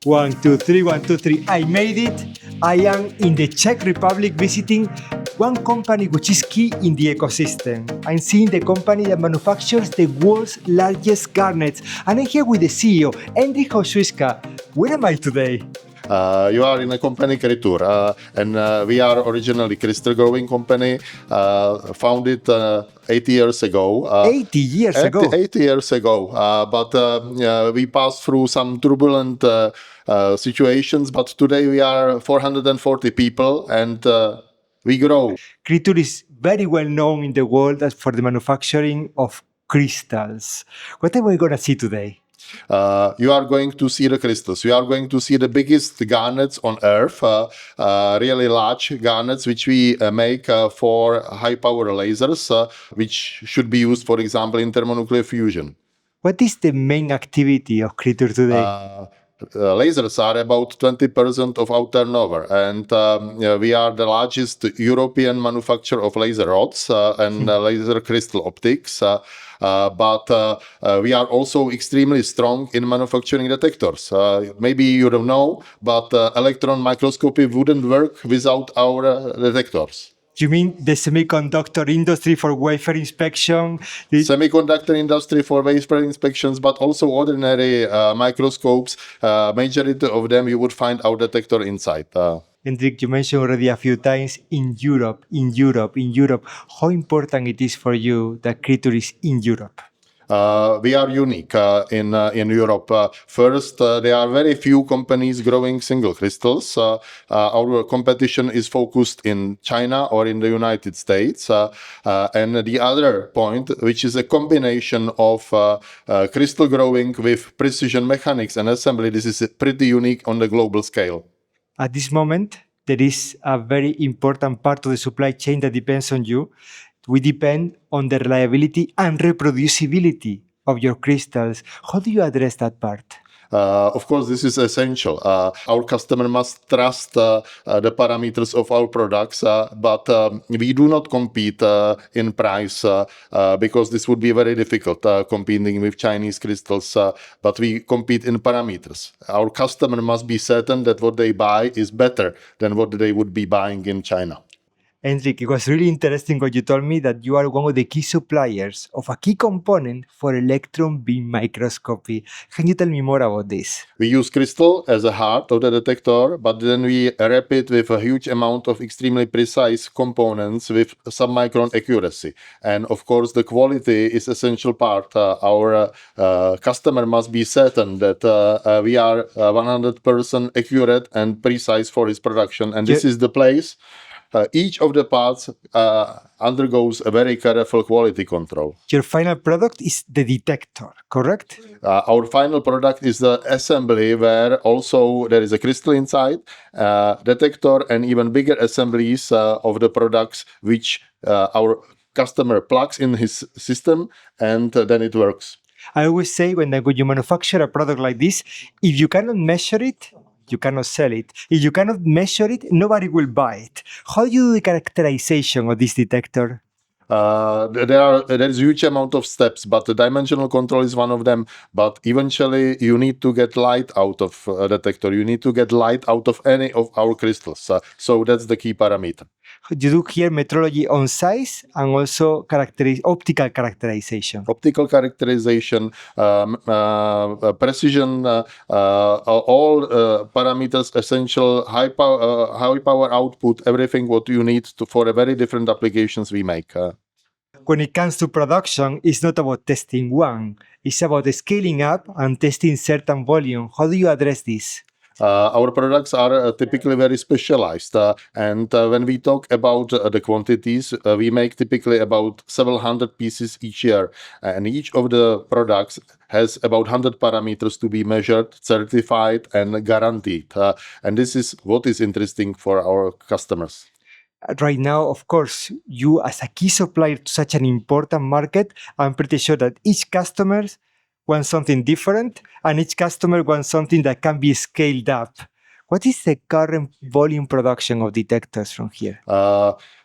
1, 2, 3, 1, 2, 3. I made it. I am in the Czech Republic visiting one company which is key in the ecosystem. I'm seeing the company that manufactures the world's largest garnets. And I'm here with the CEO, Jindřich Houžvička. Where am I today? You are in a company Crytur, and we are originally crystal growing company, founded 80 years ago. 80 years ago? 80 years ago, but we passed through some turbulent situations, but today we are 440 people and we grow. Crytur is very well known in the world as for the manufacturing of crystals. What are we going to see today? You are going to see the crystals. You are going to see the biggest garnets on Earth, really large garnets, which we make for high-power lasers, which should be used, for example, in thermonuclear fusion. What is the main activity of Crytur today? Lasers are about 20% of our turnover, and we are the largest European manufacturer of laser rods and laser crystal optics. But we are also extremely strong in manufacturing detectors. Maybe you don't know, but electron microscopy wouldn't work without our detectors. You mean the semiconductor industry for wafer inspection? Semiconductor industry for wafer inspections, but also ordinary microscopes. Majority of them you would find our detector inside. Jindřich, you mentioned already a few times in Europe. How important it is for you that Crytur is in Europe? We are unique in Europe. First, there are very few companies growing single crystals. Our competition is focused in China or in the United States. And the other point, which is a combination of crystal growing with precision mechanics and assembly, this is pretty unique on the global scale. At this moment, there is a very important part of the supply chain that depends on you. We depend on the reliability and reproducibility of your crystals. How do you address that part? Of course, this is essential. Our customer must trust the parameters of our products, but we do not compete in price because this would be very difficult competing with Chinese crystals, but we compete in parameters. Our customer must be certain that what they buy is better than what they would be buying in China. Jindřich, it was really interesting what you told me that you are one of the key suppliers of a key component for electron beam microscopy. Can you tell me more about this? We use crystal as a heart of the detector, but then we wrap it with a huge amount of extremely precise components with submicron accuracy. And of course, the quality is essential part. Our customer must be certain that we are 100% accurate and precise for his production. And this is the place. Each of the parts undergoes a very careful quality control. Your final product is the detector, correct? Our final product is the assembly where also there is a crystal inside, detector, and even bigger assemblies of the products which our customer plugs in his system, and then it works. I always say when you manufacture a product like this, if you cannot measure it, you cannot sell it. If you cannot measure it, nobody will buy it. How do you do the characterization of this detector? There is a huge amount of steps, but the dimensional control is one of them. But eventually, you need to get light out of a detector. You need to get light out of any of our crystals. So that's the key parameter. You do here metrology on size and also optical characterization. Optical characterization, precision, all parameters essential, high power output, everything what you need for a very different applications we make. When it comes to production, it's not about testing one. It's about scaling up and testing certain volume. How do you address this? Our products are typically very specialized, and when we talk about the quantities, we make typically about several hundred pieces each year, and each of the products has about 100 parameters to be measured, certified, and guaranteed. And this is what is interesting for our customers. Right now, of course, you as a key supplier to such an important market, I'm pretty sure that each customer wants something different, and each customer wants something that can be scaled up. What is the current volume production of detectors from here?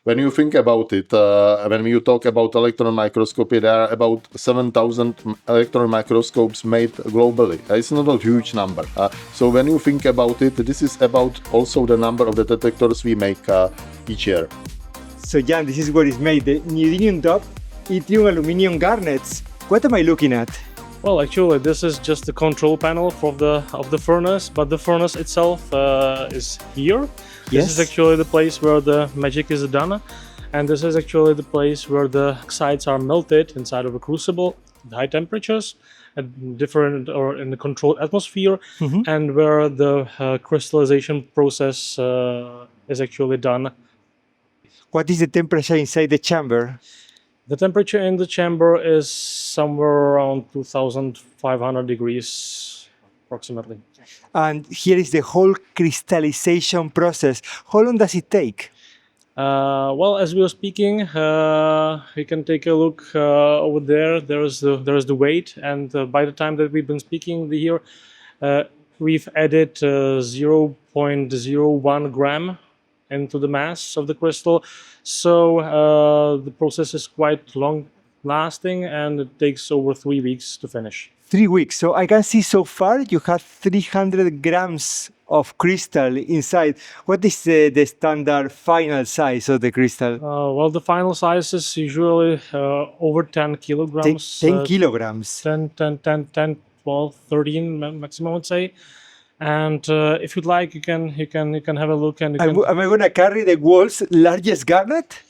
When you think about it, when you talk about electron microscopy, there are about 7,000 electron microscopes made globally. It's not a huge number. So when you think about it, this is about also the number of the detectors we make each year. So Jan, this is what is made, the neodymium doped yttrium aluminium garnets. What am I looking at? Well, actually, this is just the control panel of the furnace, but the furnace itself is here. Yes. This is actually the place where the magic is done, and this is actually the place where the oxides are melted inside of a crucible at high temperatures, at different or in the controlled atmosphere, and where the crystallization process is actually done. What is the temperature inside the chamber? The temperature in the chamber is somewhere around 2,500 degrees approximately. And here is the whole crystallization process. How long does it take? Well, as we were speaking, we can take a look over there. There is the weight, and by the time that we've been speaking here, we've added 0.01 gram into the mass of the crystal. So the process is quite long lasting, and it takes over 3 weeks to finish. 3 weeks. So I can see so far you have 300 grams of crystal inside. What is the standard final size of the crystal? Well, the final size is usually over 10 kilograms. 10 kilograms. 10, 12, 13 maximum, I would say. And if you'd like, you can have a look. And Am I going to carry the world's largest garnet?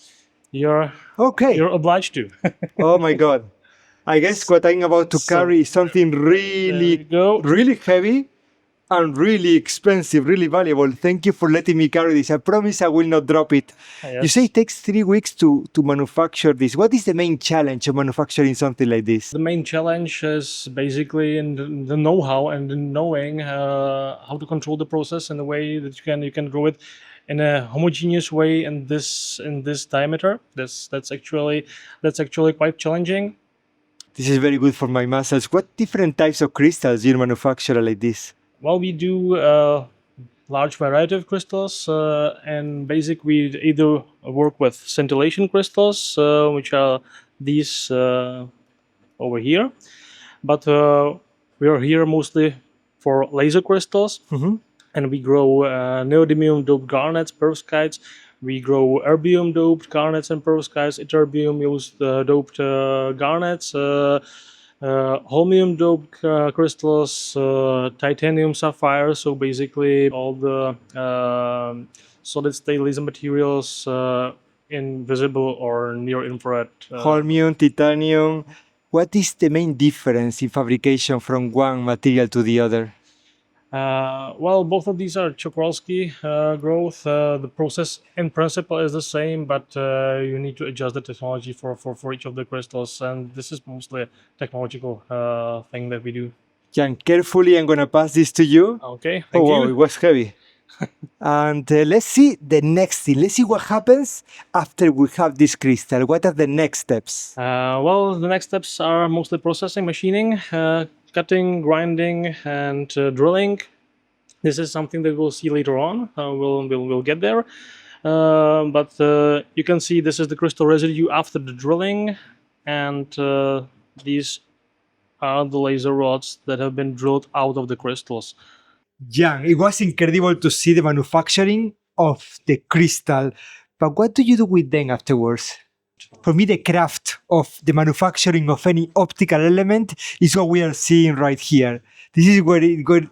You're obliged to. Oh my God. I guess what I'm about to carry is something really heavy and really expensive, really valuable. Thank you for letting me carry this. I promise I will not drop it. Yes. You say it takes 3 weeks to manufacture this. What is the main challenge of manufacturing something like this? The main challenge is basically in the know-how and in knowing how to control the process in a way that you can grow it in a homogeneous way in this diameter. That's actually quite challenging. This is very good for my muscles. What different types of crystals do you manufacture like this? Well, we do a large variety of crystals, and basically we either work with scintillation crystals, which are these over here, but we are here mostly for laser crystals, and we grow neodymium doped garnets, perovskites. We grow erbium doped garnets and perovskites, ytterbium doped garnets, holmium doped crystals, titanium sapphire. So basically all the solid state laser materials in visible or near infrared. Holmium, titanium. What is the main difference in fabrication from one material to the other? Well, both of these are Czochralski growth. The process in principle is the same, but you need to adjust the technology for each of the crystals, and this is mostly a technological thing that we do. Jan, carefully, I'm going to pass this to you. Okay, thank you. you. Wow, it was heavy. And let's see the next thing. Let's see what happens after we have this crystal. What are the next steps? Well, the next steps are mostly processing, machining, cutting, grinding, and drilling. This is something that we'll see later on. We'll get there. But you can see this is the crystal residue after the drilling, and these are the laser rods that have been drilled out of the crystals. Jan, it was incredible to see the manufacturing of the crystal. But what do you do with them afterwards? For me, the craft of the manufacturing of any optical element is what we are seeing right here. This is where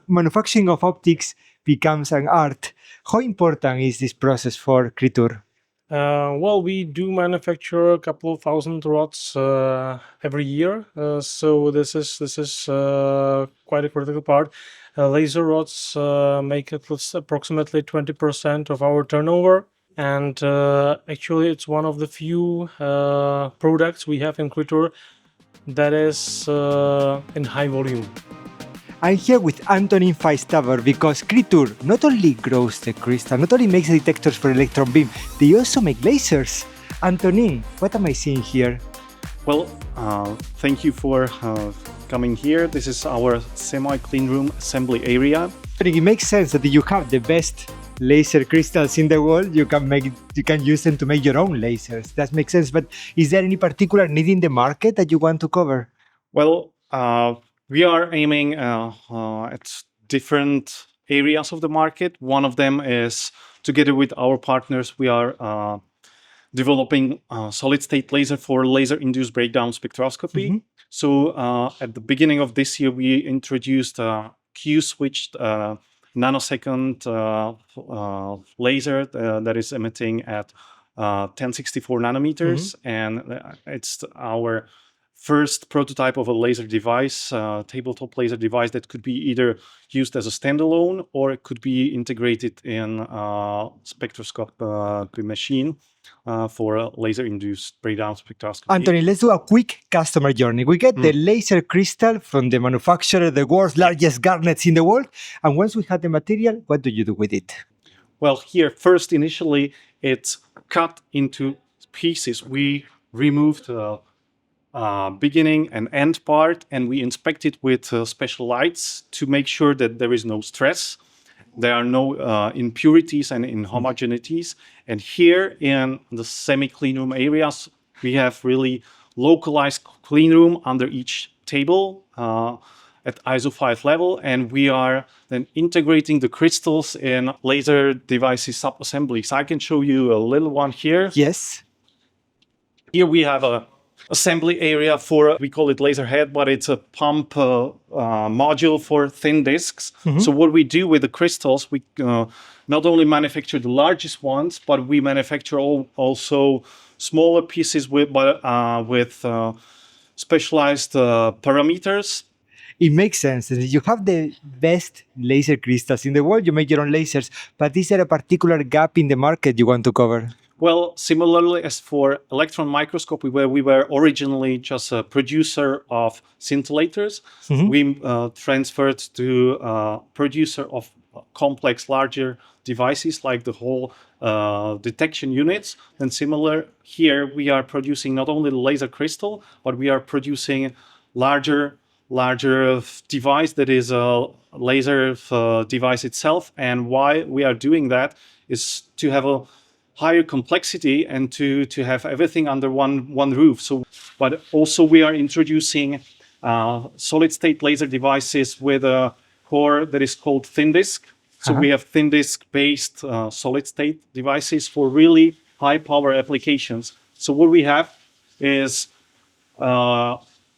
manufacturing of optics becomes an art. How important is this process for Crytur? Well, we do manufacture a couple of thousand rods every year, so this is quite a critical part. Laser rods make approximately 20% of our turnover. And actually, it's one of the few products we have in Crytur that is in high volume. I'm here with Antonin Fajstavr because Crytur not only grows the crystal, not only makes detectors for electron beam, they also make lasers. Antonin, what am I seeing here? Well, thank you for coming here. This is our semi-clean room assembly area. I think it makes sense that you have the best laser crystals in the world. You can use them to make your own lasers. That makes sense. But is there any particular need in the market that you want to cover? Well, we are aiming at different areas of the market. One of them is, together with our partners, we are developing solid-state laser for laser-induced breakdown spectroscopy. Mm-hmm. So at the beginning of this year, we introduced a Q-switched nanosecond laser that is emitting at 1064 nanometers. Mm-hmm. And it's our first prototype of a laser device, tabletop laser device that could be either used as a standalone or it could be integrated in a spectroscopy machine for a laser-induced breakdown spectroscopy. Antonin, let's do a quick customer journey. We get the laser crystal from the manufacturer, the world's largest garnets in the world. And once we have the material, what do you do with it? Well, here, first, initially, it's cut into pieces. We removed beginning and end part, and we inspect it with special lights to make sure that there is no stress. There are no impurities and inhomogeneities. And here in the semi-clean room areas, we have really localized clean room under each table at ISO 5 level. And we are then integrating the crystals in laser devices sub-assemblies. I can show you a little one here. Yes. Here we have a assembly area for, we call it laser head, but it's a pump module for thin discs. Mm-hmm. So what we do with the crystals, we not only manufacture the largest ones, but we manufacture also smaller pieces with specialized parameters. It makes sense. You have the best laser crystals in the world. You make your own lasers. But is there a particular gap in the market you want to cover? Well, similarly as for electron microscopy, where we were originally just a producer of scintillators, we transferred to a producer of complex, larger devices like the whole detection units. And similar here, we are producing not only the laser crystal, but we are producing larger device that is a laser device itself. And why we are doing that is to have a higher complexity and to have everything under one roof. So, but also we are introducing solid-state laser devices with a core that is called thin disk. So we have thin disk-based solid-state devices for really high-power applications. So what we have is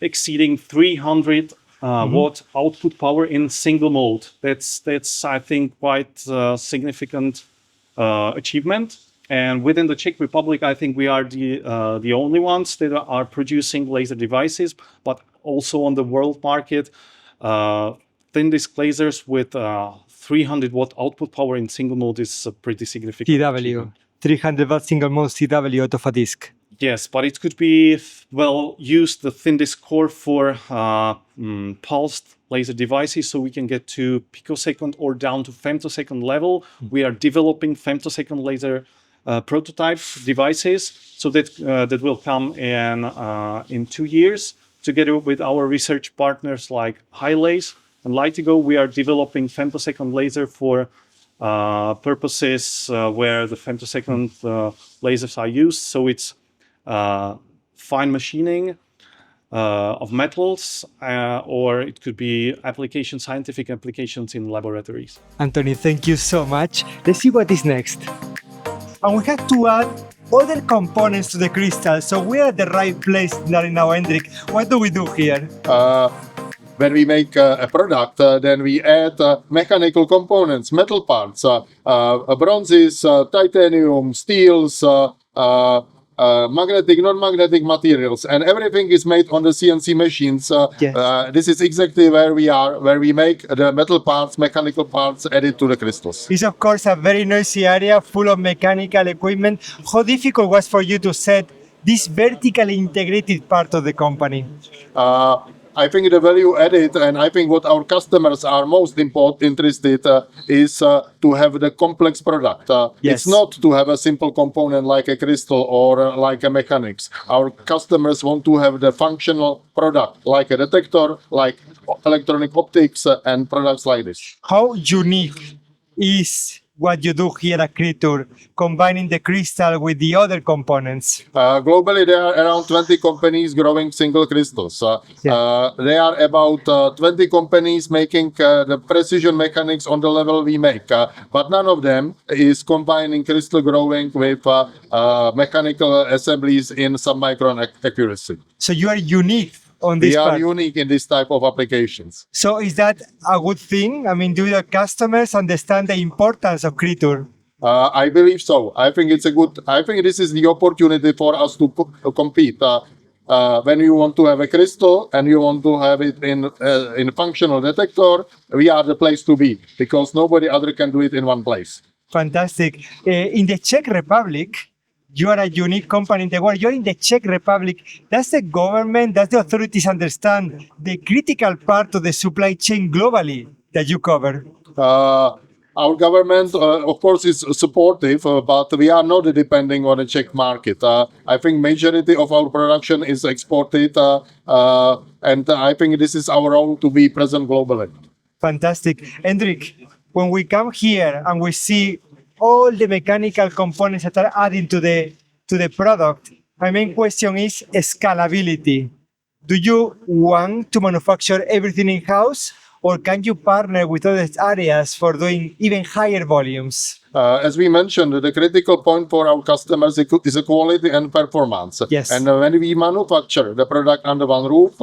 exceeding 300 watt output power in single mode. That's I think quite significant achievement. And within the Czech Republic, I think we are the only ones that are producing laser devices, but also on the world market, thin disk lasers with 300 watt output power in single mode is a pretty significant CW, achievement. 300 watt single mode CW out of a disk. Yes, but it could be used the thin disk core for pulsed laser devices, so we can get to picosecond or down to femtosecond level. We are developing femtosecond laser prototype devices, so that will come in 2 years. Together with our research partners like HiLASE and Litigo, we are developing femtosecond laser for purposes where the femtosecond lasers are used. So it's fine machining of metals, or it could be scientific applications in laboratories. Antonin, thank you so much. Let's see what is next. And we have to add other components to the crystal. So we're at the right place now, Hendrik. What do we do here? When we make a product, then we add mechanical components, metal parts, bronzes, titanium, steels, magnetic, non-magnetic materials, and everything is made on the CNC machines. Yes. This is exactly where we are, where we make the metal parts, mechanical parts added to the crystals. It's of course a very noisy area full of mechanical equipment. How difficult was for you to set this vertically integrated part of the company? I think the value added, and I think what our customers are most interested is to have the complex product. Yes. It's not to have a simple component like a crystal or like a mechanics. Our customers want to have the functional product like a detector, like electronic optics, and products like this. How unique is what you do here at Crytur, combining the crystal with the other components? Globally, there are around 20 companies growing single crystals. There are about 20 companies making the precision mechanics on the level we make, but none of them is combining crystal growing with mechanical assemblies in submicron accuracy. So you are unique on this We are part. unique in this type of applications. So is that a good thing? I mean, do your customers understand the importance of Crytur? I believe so. I think it's a good. I think this is the opportunity for us to compete. When you want to have a crystal and you want to have it in functional detector, we are the place to be because nobody other can do it in one place. Fantastic. In the Czech Republic, you are a unique company in the world. You're in the Czech Republic. Does the government, does the authorities understand the critical part of the supply chain globally that you cover? Our government, of course, is supportive, but we are not depending on the Czech market. I think majority of our production is exported, and I think this is our role to be present globally. Fantastic. Hendrik, when we come here and we see all the mechanical components that are adding to the product, my main question is scalability. Do you want to manufacture everything in-house, or can you partner with other areas for doing even higher volumes? As we mentioned, the critical point for our customers is a quality and performance. Yes. And when we manufacture the product under one roof,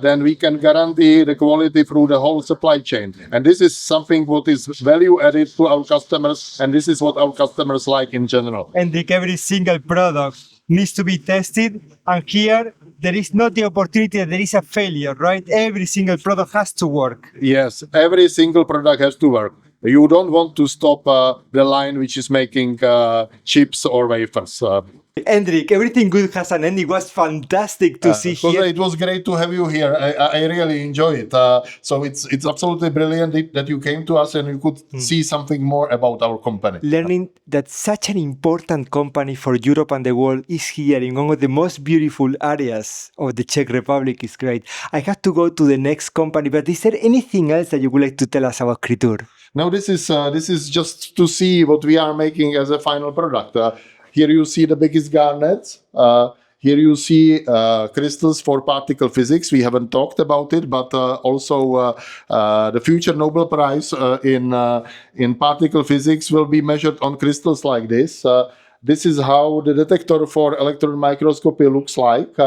then we can guarantee the quality through the whole supply chain. And this is something what is value added to our customers, and this is what our customers like in general. Hendrik, every single product needs to be tested, and here there is not the opportunity that there is a failure, right? Every single product has to work. Yes, every single product has to work. You don't want to stop the line which is making chips or wafers. Hendrik, everything good has an end. It was fantastic to see So here. it was great to have you here. I really enjoy it. So it's absolutely brilliant that you came to us and you could see something more about our company. Learning that such an important company for Europe and the world is here in one of the most beautiful areas of the Czech Republic is great. I have to go to the next company, but is there anything else that you would like to tell us about Crytur? Now this is just to see what we are making as a final product. Here you see the biggest garnets. Here you see crystals for particle physics. We haven't talked about it, but also the future Nobel Prize in particle physics will be measured on crystals like this. This is how the detector for electron microscopy looks like.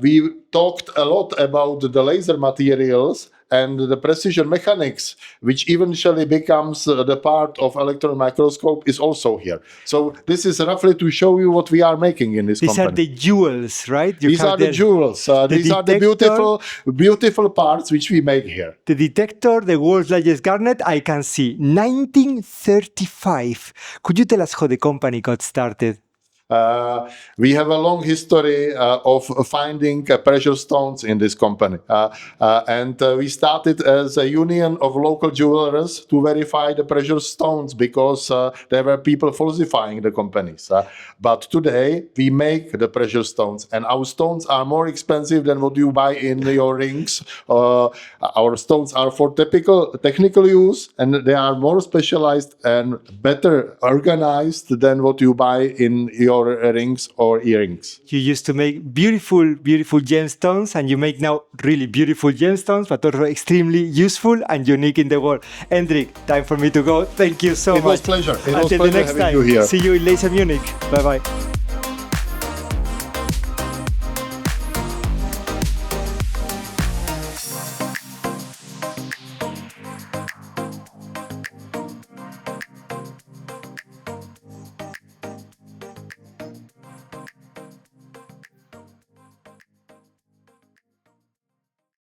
We talked a lot about the laser materials and the precision mechanics, which eventually becomes the part of electron microscope, is also here. So this is roughly to show you what we are making in this These company. are the jewels, right? These are the jewels. These are the beautiful parts which we make here. The detector, the world's largest garnet, I can see 1935. Could you tell us how the company got started? We have a long history of finding precious stones in this company. And we started as a union of local jewelers to verify the precious stones because there were people falsifying the companies. But today we make the precious stones, and our stones are more expensive than what you buy in your rings. Our stones are for technical use, and they are more specialized and better organized than what you buy in your rings or earrings. You used to make beautiful, beautiful gemstones, and you make now really beautiful gemstones, but also extremely useful and unique in the world. Hendrik, time for me to go. Thank you so much. It was a pleasure. It was a Until the pleasure next having time. you here. See you in Laser Munich. Bye-bye.